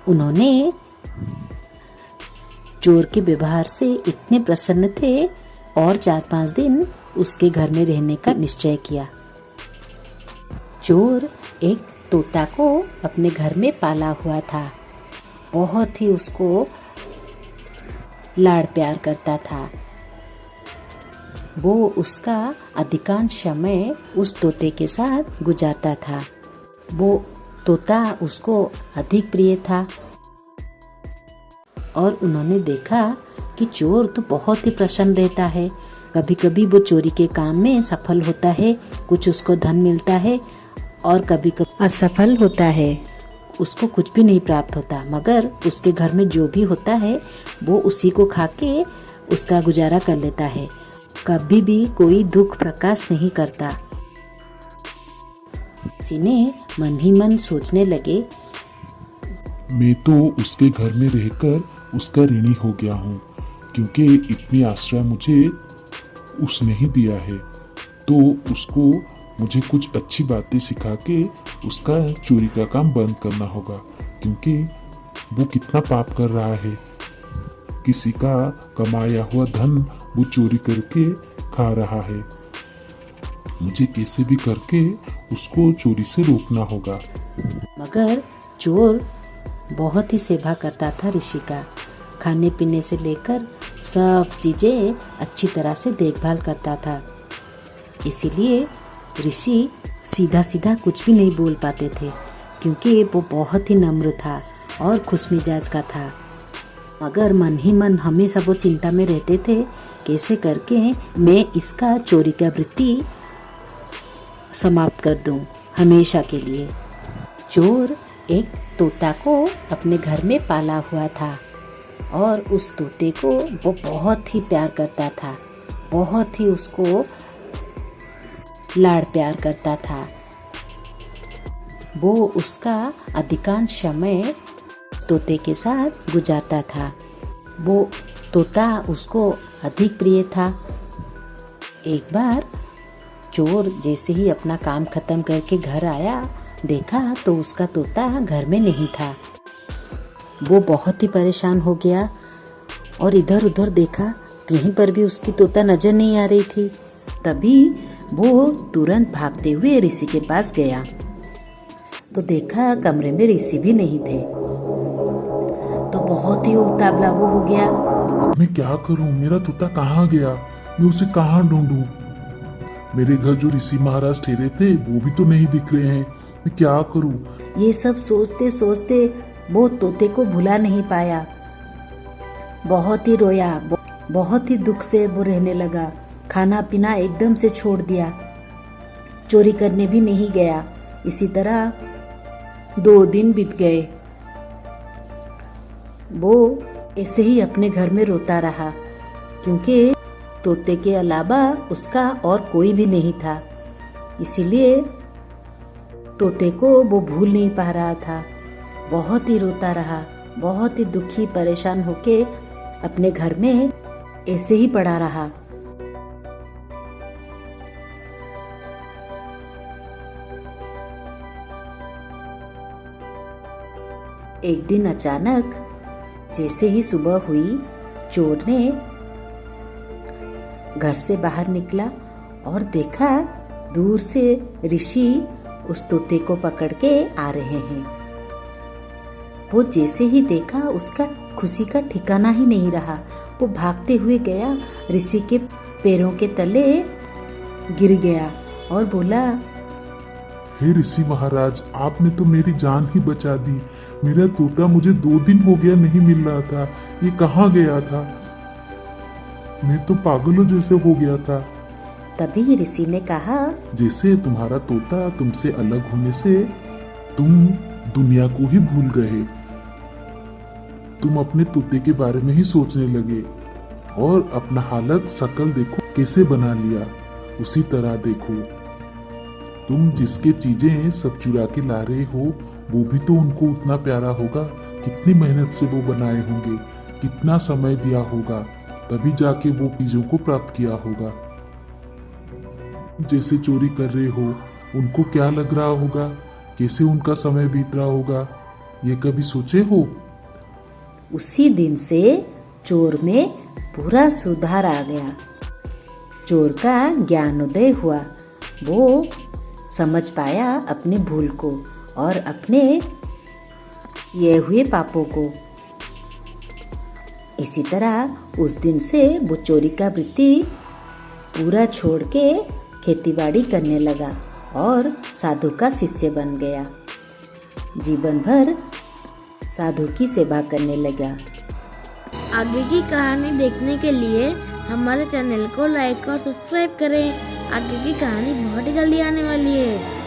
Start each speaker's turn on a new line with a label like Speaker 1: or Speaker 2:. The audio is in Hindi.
Speaker 1: उन्होंने चोर के व्यवहार से इतने प्रसन्न थे और 4-5 दिन उसके घर में रहने का निश्चय किया। चोर एक तोता को अपने घर में पाला हुआ था। बहुत ही उसको लाड़ प्यार करता था। वो उसका अधिकांश समय उस तोते के साथ गुजारता था। वो तोता उसको अधिक प्रिय था और उन्होंने देखा कि चोर तो बहुत ही प्रसन्न रहता है। कभी कभी वो चोरी के काम में सफल होता है, कुछ उसको धन मिलता है, और कभी कभी असफल होता है, उसको कुछ भी नहीं प्राप्त होता। मगर उसके घर में जो भी होता है वो उसी को खा के उसका गुजारा कर लेता है। कभी भी कोई दुख प्रकाश नहीं करता। किसी ने मन ही मन सोचने लगे,
Speaker 2: मैं तो उसके घर में रहकर उसका ऋणी हो गया हूँ, क्योंकि इतनी आश्रय मुझे उसने ही दिया है। तो उसको मुझे कुछ अच्छी बातें सिखा के उसका चोरी का काम बंद करना होगा, क्योंकि वो कितना पाप कर रहा है। किसी का कमाया हुआ धन वो चोरी करके खा रहा है। मुझे कैसे भी करके उसको चोरी से रोकना होगा।
Speaker 1: मगर चोर बहुत ही सेवा करता था ऋषि का। खाने पीने से लेकर सब चीजें अच्छी तरह से देखभाल करता था। इसीलिए ऋषि सीधा सीधा कुछ भी नहीं बोल पाते थे, क्योंकि वो बहुत ही नम्र था और खुशमिजाज का था। मगर मन ही मन हमेशा वो चिंता में रहते थे, कैसे करके मैं इसका चोरी का वृत्ति समाप्त कर दूं हमेशा के लिए। चोर एक तोता को अपने घर में पाला हुआ था और उस तोते को वो बहुत ही प्यार करता था, बहुत ही उसको लाड़ प्यार करता था। वो उसका अधिकांश समय तोते के साथ गुजारता था। वो तोता उसको अधिक प्रिय था। एक बार चोर जैसे ही अपना काम खत्म करके घर आया, देखा तो उसका तोता घर में नहीं था। वो बहुत ही परेशान हो गया और इधर उधर देखा, कहीं पर भी उसकी तोता नजर नहीं आ रही थी। तभी वो तुरंत भागते हुए ऋषि के पास गया तो देखा कमरे में ऋषि भी नहीं थे। तो बहुत ही उतावला वो हो गया।
Speaker 2: मैं क्या करूं? मेरा तोता कहाँ गया? मैं उसे कहाँ ढूंढूं? मेरे घर जो ऋषि महाराज ठहरे थे वो भी तो नहीं दिख रहे हैं। मैं क्या करूं?
Speaker 1: ये सब सोचते सोचते वो तोते को भुला नहीं पाया। बहुत ही रोया, बहुत ही दुख से वो रहने लगा। खाना पीना एकदम से छोड़ दिया, चोरी करने भी नहीं गया। इसी तरह 2 दिन बीत गए। वो ऐसे ही अपने घर में रोता रहा, क्योंकि तोते के अलावा उसका और कोई भी नहीं था। इसीलिए तोते को वो भूल नहीं पा रहा था। बहुत ही रोता रहा, बहुत ही दुखी परेशान होके अपने घर में ऐसे ही पड़ा रहा। एक दिन अचानक जैसे ही सुबह हुई, चोर ने घर से बाहर निकला और देखा दूर से ऋषि उस तोते को पकड़ के आ रहे हैं। वो जैसे ही देखा, उसका खुशी का ठिकाना ही नहीं रहा। वो भागते हुए गया, ऋषि के पैरों के तले गिर गया और बोला,
Speaker 2: हे ऋषि महाराज, आपने तो मेरी जान ही बचा दी। मेरा तोता मुझे 2 दिन हो गया नहीं मिल रहा था। ये कहाँ गया था? मैं तो पागलों जैसे हो गया था।
Speaker 1: तभी ऋषि ने कहा,
Speaker 2: जैसे तुम्हारा तोता तुमसे अलग होने से तुम दुनिया को ही भूल गए। तुम अपने तोते के बारे में ही सोचने लगे और अपना हालत शकल देखो कैसे बना लिया। उसी तरह देखो, तुम जिसके चीजें सब चुरा के ला रहे हो, वो भी तो उनको उतना प्यारा होगा। कितनी मेहनत से वो बनाए होंगे, कितना समय दिया होगा, तभी जाके वो चीजों को प्राप्त किया होगा। जैसे चोरी कर रहे हो, उनको क्या लग रहा होगा, कैसे उनका समय बीत रहा होगा। ये कभी सोचे हो?
Speaker 1: उसी दिन से चोर में पूरा सुधार आ गया। चोर का ज्ञानोदय हुआ। वो समझ पाया अपने भूल को और अपने किए हुए पापों को। इसी तरह उस दिन से वो चोरी का वृत्ति पूरा छोड़ के खेतीबाड़ी करने लगा और साधु का शिष्य बन गया। जीवन भर साधु की सेवा करने लगा।
Speaker 3: आगे की कहानी देखने के लिए हमारे चैनल को लाइक और सब्सक्राइब करें। आगे की कहानी बहुत ही जल्दी आने वाली है।